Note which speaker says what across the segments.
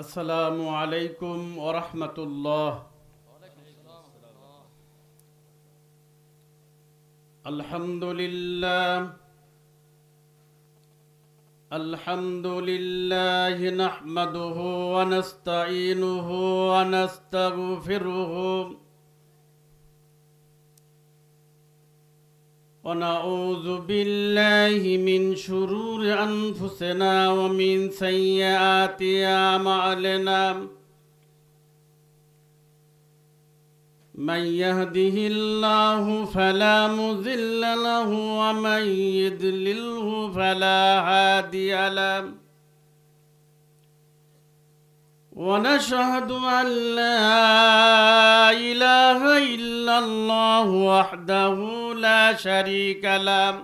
Speaker 1: আসসালামু আলাইকুম ওয়া রাহমাতুল্লাহ। আলহামদুলিল্লাহ নাহমাদুহু ওয়া নাস্তাঈনুহু ওয়া নাস্তাগফিরুহু ওয়া নাউযু বিল্লাহি মিন শুরুরি আনফুসিনা ওয়া মিন সাইয়্যাতি আ'মালিনা। من يهده الله فلا مضل له ومن يضلله فلا هادي له، ونشهد أن لا إله إلا الله وحده لا شريك له،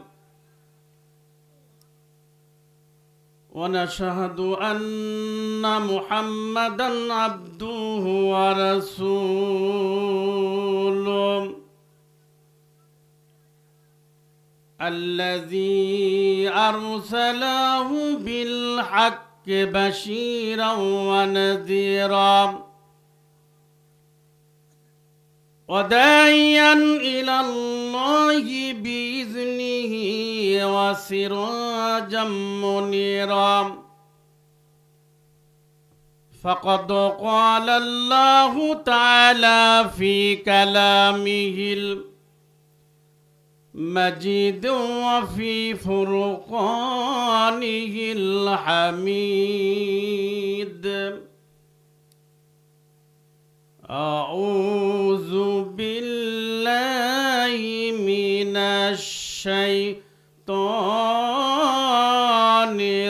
Speaker 1: ونشهد أن محمدًا عبده ورسوله الذي أرسله بالحق بشيرًا ونذيرًا وداعيًا إلى الله بإذنه وسراجا منيرا. فقد قال الله تعالى في كلامه المجيد وفي فرقانه الحميد: أعوذ بالله من الشيطان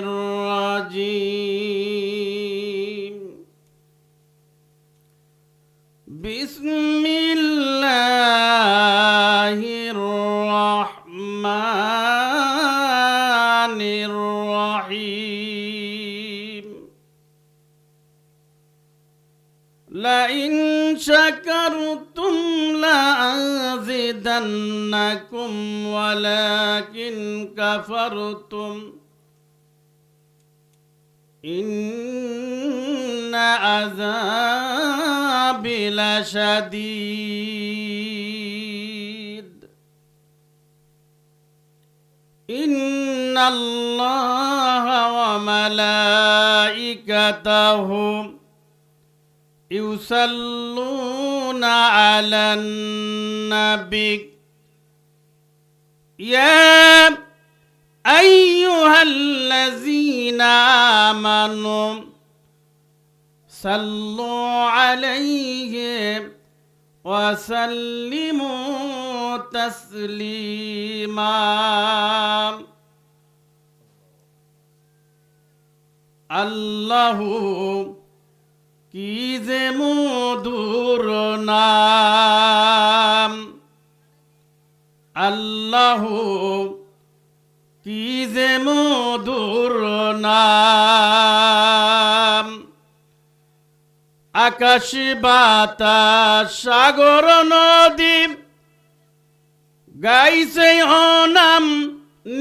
Speaker 1: الرجيم. بسم الله الرحمن الرحيم. لئن شكرتم لأزيدنكم ولكن كفرتم إن عذابي لشديد. إن الله وملائكته يصلون على النبي يا أيها الذين آمنوا صلوا عليه وسلموا تسليما. الله কি যে মধুর নাম, আল্লাহ কি যে মধুর নাম। আকাশ বাতাস সাগর নদী গাইছে নাম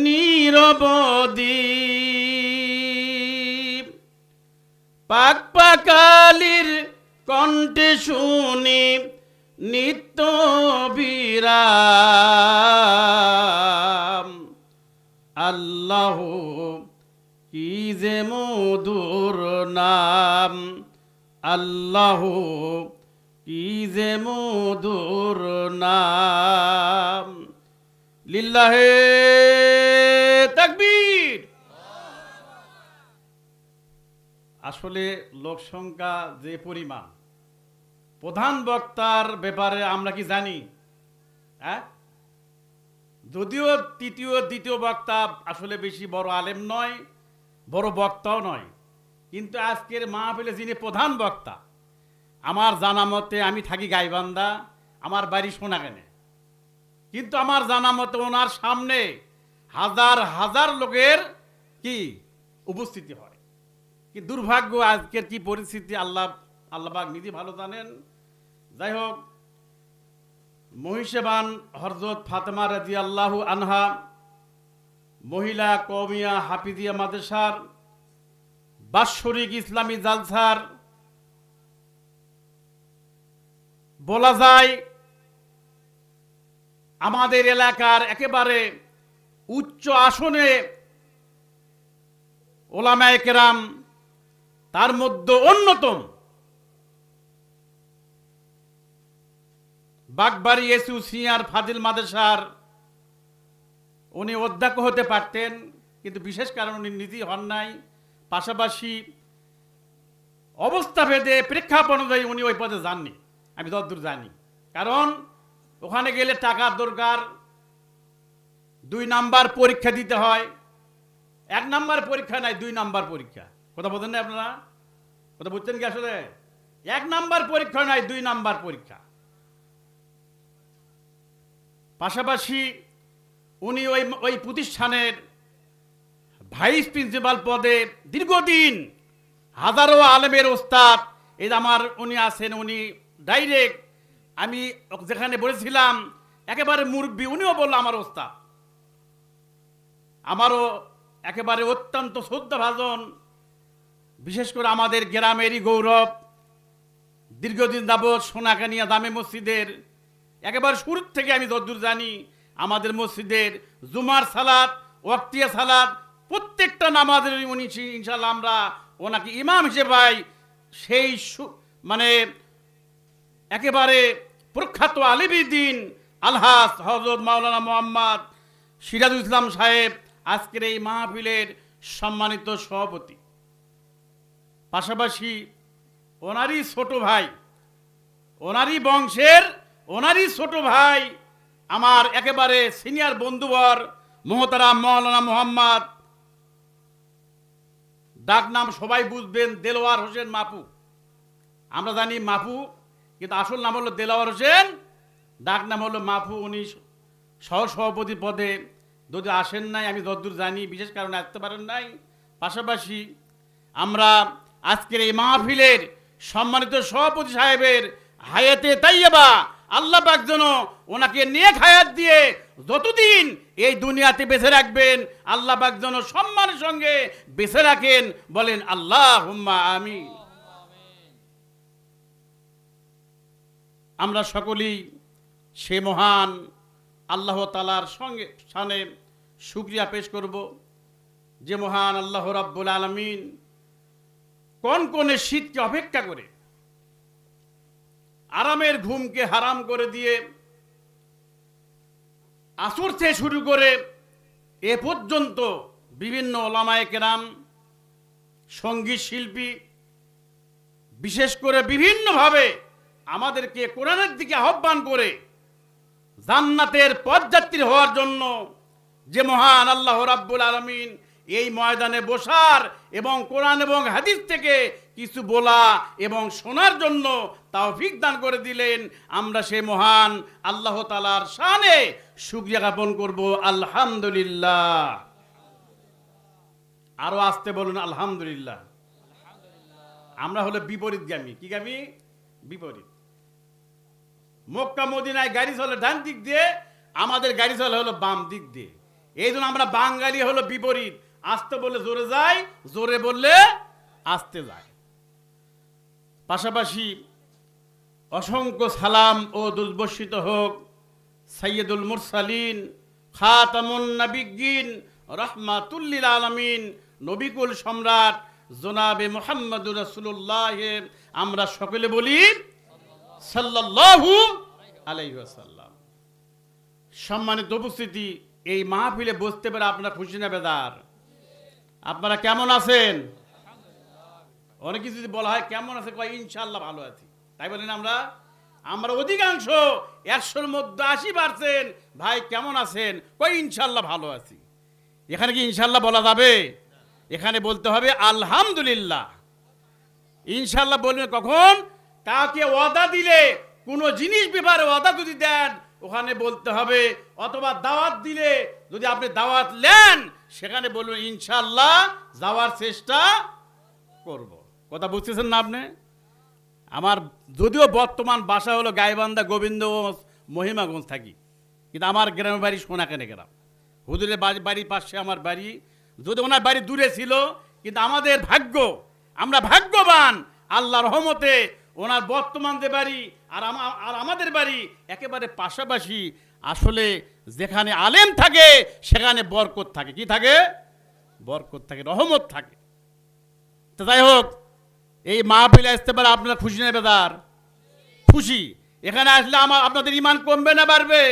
Speaker 1: নিরবধি। পাক পাকালির কণ্ঠে শুনি নিত্য বিরাম। আল্লাহ কি যে মধুর নাম, আল্লাহ কি যে মধুর নাম। লিল্লাহে তাকবীর। আসলে লোক সংখ্যা যে পরিমাণ, প্রধান বক্তার ব্যাপারে আমরা কি জানি? যদিও তৃতীয় দ্বিতীয় বক্তা আসলে বেশি বড় আলেম নয়, বড় বক্তাও নয়, কিন্তু আজকের মাহফিলে যিনি প্রধান বক্তা, আমার জানা মতে, আমি থাকি গাইবান্ধা, আমার বাড়ি সোনাগানে, কিন্তু আমার জানা মতে ওনার সামনে হাজার হাজার লোকের কি উপস্থিতি হয়। কি দুর্ভাগ্য, আজকের কি পরিস্থিতি আল্লাহ পাক নিজে ভালো জানেন। যাই হোক, মহিষেবান হযরত ফাতেমা রাদিয়াল্লাহু আনহা মহিলা কওমিয়া হাফিজিয়া মাদ্রাসার বাৎসরিক ইসলামী জালসার বলা যায় আমাদের এলাকার একেবারে উচ্চ আসনে ওলামায়ে কেরাম, তার মধ্যে অন্যতম বাগবাড়ি এসু সিনিয়র ফাজিল মাদ্রাসার উনি অধ্যক্ষ হতে পারতেন, কিন্তু বিশেষ কারণ উনি নিজেই হন নাই। পাশাপাশি অবস্থা ভেদে প্রেক্ষাপট অনুযায়ী উনি ওই পদে যাননি, আমি যতদূর জানি। কারণ ওখানে গেলে টাকার দরকার, 2 নাম্বার পরীক্ষা দিতে হয়। 1 নাম্বার পরীক্ষা নাই, 2 নাম্বার পরীক্ষা। কথা বলছেন না আপনারা? কথা বুঝছেন কি? আসলে 1 নাম্বার পরীক্ষা নাই, 2 নাম্বার পরীক্ষা। পাশাপাশি উনি ওই প্রতিষ্ঠানের ভাইস প্রিন্সিপাল পদে দীর্ঘদিন হাজারো আলেমের ওস্তাদ। এই আমার উনি আছেন, উনি ডাইরেক্ট, আমি যেখানে বলেছিলাম একেবারে মুরব্বী, উনিও বলল আমার ওস্তাদ। আমারও একেবারে অত্যন্ত শ্রদ্ধাভাজন, বিশেষ করে আমাদের গ্রামেরই গৌরব। দীর্ঘদিন যাবৎ সোনাকানিয়া জামে মসজিদের একেবারে শুরু থেকে আমি যতদূর জানি আমাদের মসজিদের জুমার সালাত, ওয়াক্তিয়া সালাত, প্রত্যেকটা নামাজের উনি ইনশাল্লাহ আমরা ওনাকে ইমাম হিসেবে পাই। সেই মানে একেবারে প্রখ্যাত আলিমুদ্দিন আলহাজ হযরত মাওলানা মোহাম্মদ সিরাজুল ইসলাম সাহেব আজকের এই মাহফিলের সম্মানিত সভাপতি। পাশাপাশি ওনারই ছোট ভাই, ওনারই বংশের ওনারই ছোট ভাই, আমার একেবারে সিনিয়র বন্ধুবর মোহতারাম মাওলানা মোহাম্মদ, ডাক নাম সবাই বুঝবেন দেলোয়ার হোসেন মাপু। আমরা জানি মাপু, কিন্তু আসল নাম হলো দেলোয়ার হোসেন, ডাক নাম হলো মাপু। উনি সহ সভাপতি পদে যদি আসেন নাই, আমি যতদূর জানি বিশেষ কারণে আসতে পারেন নাই। পাশাপাশি আমরা আজকের এই মাহফিলের সম্মানিত সভাপতি সাহেবের হায়াতে তাইয়্যিবা, আল্লাহ পাক যেন ওনাকে নেক হায়াত দিয়ে যতদিন এই দুনিয়াতে বেঁচে রাখবেন, আল্লাহ পাক যেন সম্মানের সঙ্গে বেঁচে রাখেন। বলেন আল্লাহুম্মা আমিন। আমরা সকলেই সে মহান আল্লাহ তাআলার সঙ্গে সামনে শুকরিয়া পেশ করব, যে মহান আল্লাহ রাব্বুল আলামিন কনকনে শীতকে অপেক্ষা করে আরামের ঘুমকে হারাম করে দিয়ে আসর থেকে শুরু করে এ পর্যন্ত বিভিন্ন ওলামায়ে কেরাম, সঙ্গীত শিল্পী, বিশেষ করে বিভিন্নভাবে আমাদেরকে কোরআনের দিকে আহ্বান করে জান্নাতের পথযাত্রী হওয়ার জন্য যে মহান আল্লাহ রাব্বুল আলামিন এই ময়দানে বসার এবং কোরআন এবং হাদিস থেকে কিছু বলা এবং শোনার জন্য তৌফিক দান করে দিলেন, আমরা সে মহান আল্লাহ তাআলার শানে শুকরিয়া জ্ঞাপন করব। আলহামদুলিল্লাহ। আরো আসতে বলুন আলহামদুলিল্লাহ। আমরা হলো বিপরীতগামী। কি গামী? বিপরীত। মক্কা মদিনায় গাড়ি চলে ডান দিক দিয়ে, আমাদের গাড়ি চলে হলো বাম দিক দিয়ে। এই জন্য আমরা বাঙালি হলো বিপরীত, আসতে বললে জোরে যায়, জোরে বললে আসতে যায়। পাশাপাশি অসংখ্য সালাম ও দুর্বর্ষিত হোক সাইয়্যিদুল মুরসালিন খাতামুন নবিয়্যিন রাহমাতুল লিল আলামিন নবিকুল সম্রাট জনাবে মুহাম্মদুর রাসূলুল্লাহ, আমরা সকলে বলি সাল্লাল্লাহু আলাইহি ওয়াসাল্লাম। সম্মানিত উপস্থিতি, এই মাহফিলে বসতে পারে আপনারা খুশি না বেদার? আপনারা কেমন আছেন? অনেক কিছু যদি বলা হয় কেমন আছে, কয় ইনশাআল্লাহ ভালো আছি, তাই বলেন আমরা। আমরা অধিকাংশ 100-র মধ্যে 80% ভাই কেমন আছেন, কয় ইনশাআল্লাহ ভালো আছি। এখানে কি ইনশাআল্লাহ বলা যাবে? এখানে বলতে হবে আলহামদুলিল্লাহ। ইনশাআল্লাহ বলবেন কখন? কাউকে ওয়াদা দিলে, কোনো জিনিস ব্যাপারে ওয়াদা যদি দেন ওখানে বলতে হবে, অথবা দাওয়াত দিলে যদি আপনি দাওয়াত নেন সেখানে বলবেন ইনশাআল্লাহ যাওয়ার চেষ্টা করব। কথা বুঝতেছেন না আপনি? আমার যদিও বর্তমান বাসা হলো গাইবান্ধা, গোবিন্দগঞ্জ, মহিমাগঞ্জ থাকি, কিন্তু আমার গ্রামের বাড়ি সোনাকানি গ্রাম। হুজুরের বাড়ির পাশে আমার বাড়ি, যদি ওনার বাড়ি দূরে ছিল, কিন্তু আমাদের ভাগ্য, আমরা ভাগ্যবান, আল্লাহর রহমতে ওনার বর্তমান যে বাড়ি আর আমাদের বাড়ি একেবারে পাশাপাশি। আসলে যেখানে আলেম থাকে সেখানে বরকত থাকে। কি থাকে? বরকত থাকে, রহমত থাকে। তো যাই হোক, এই মাহফিলে আসতে পারে আপনারা খুশি না বেদার? খুশি। এখানে আসলে আপনাদের ইমান কমবে না বাড়বে?